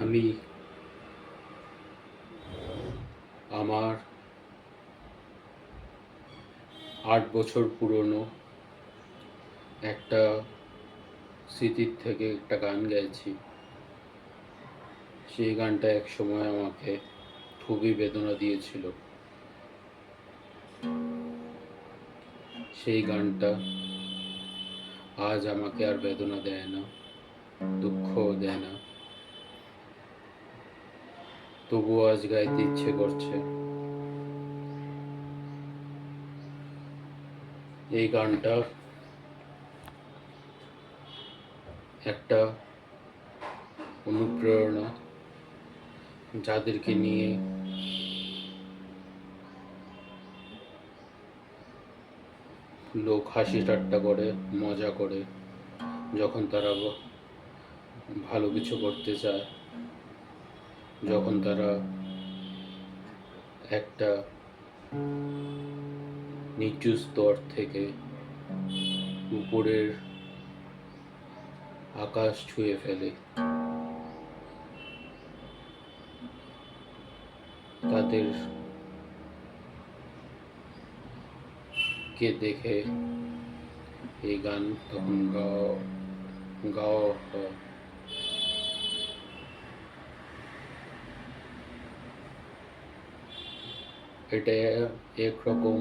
আমি আমার 8 বছর পুরনো একটা স্মৃতির থেকে একটা গান গাইছি। সেই গানটা একসময় আমাকে খুবই বেদনা দিয়েছিল। সেই গানটা আজ আমাকে আর বেদনা দেয় না, দুঃখও দেয় না, তবুও আজ গাইতে ইচ্ছে করছে। এই গানটা একটা অনুপ্রেরণা, যাদেরকে নিয়ে লোক হাসি ঠাট্টা করে, মজা করে, যখন তারা ভালো কিছু করতে চায়, যখন তারা একটা নিচু স্তর থেকে উপরের আকাশ ছুঁয়ে ফেলে, তাদেরকে দেখে এই গান তখন গাওয়া হয়। এটা একরকম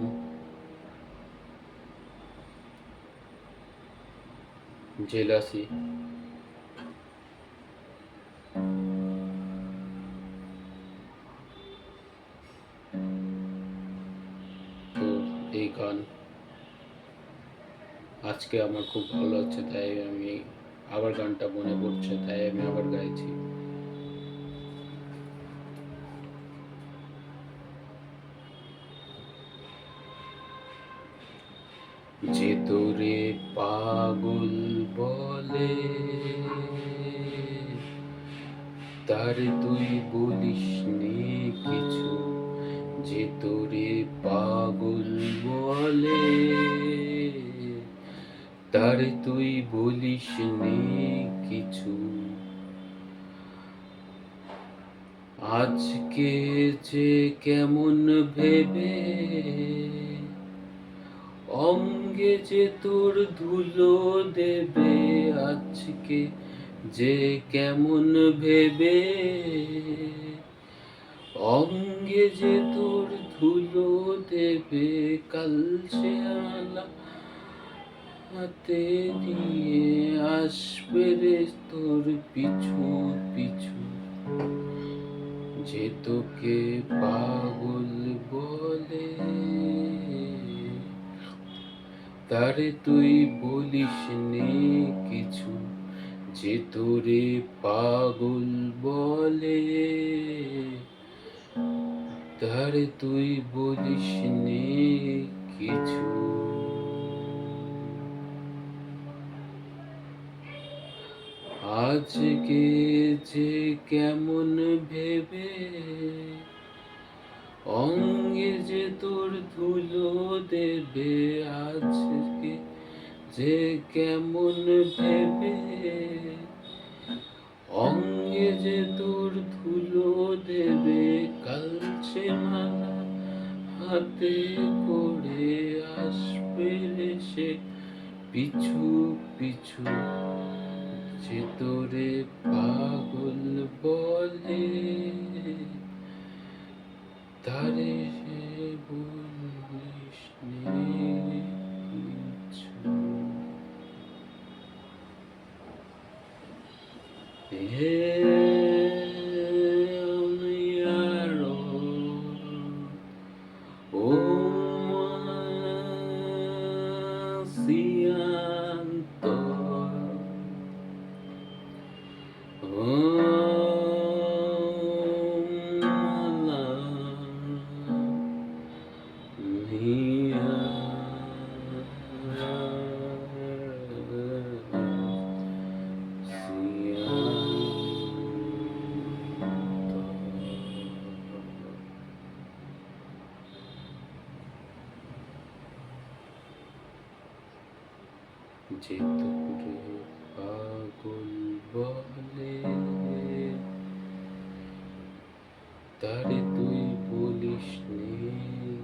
জেলাসি। তো এই গান আজকে আমার খুব ভালো লাগছে, তাই আমি আবার গানটা মনে পড়ছে, তাই আমি আবার গাইছি। যে তোরে পাগল বলে, তারে তুই বলিস নে কিছু। যে তোরে পাগল বলে, তারে তুই বলিস নে কিছু। আজকে যে কেমন ভেবে অঙ্গে যে তোর ধুলো দেবে, আজকে যে কেমন ভেবে অঙ্গে যে তোর ধুলো দেবে, কাল সে আলা হাতে নিয়ে আসবে রে তোর পিছু পিছু। যে তোকে পাগল বলে, তারে তুই বলিস নে কিছু। যে তোরে পাগল বলে, তারে তুই বলিস নে কিছু। আজকে যে কেমন ভেবে অঙ্গে যে তোর ধুলো দেবে, আজকে যে কেমন ভেবে অঙ্গে যে তোর ধুলো দেবে, কাল সে মালা হাতে করে আসবে সে পিছু পিছু। যে তোরে পাগল বলে, তারে সে বলিস নে কিছু। যে তোরে পাগল বলে, তারে তুই বলিস নে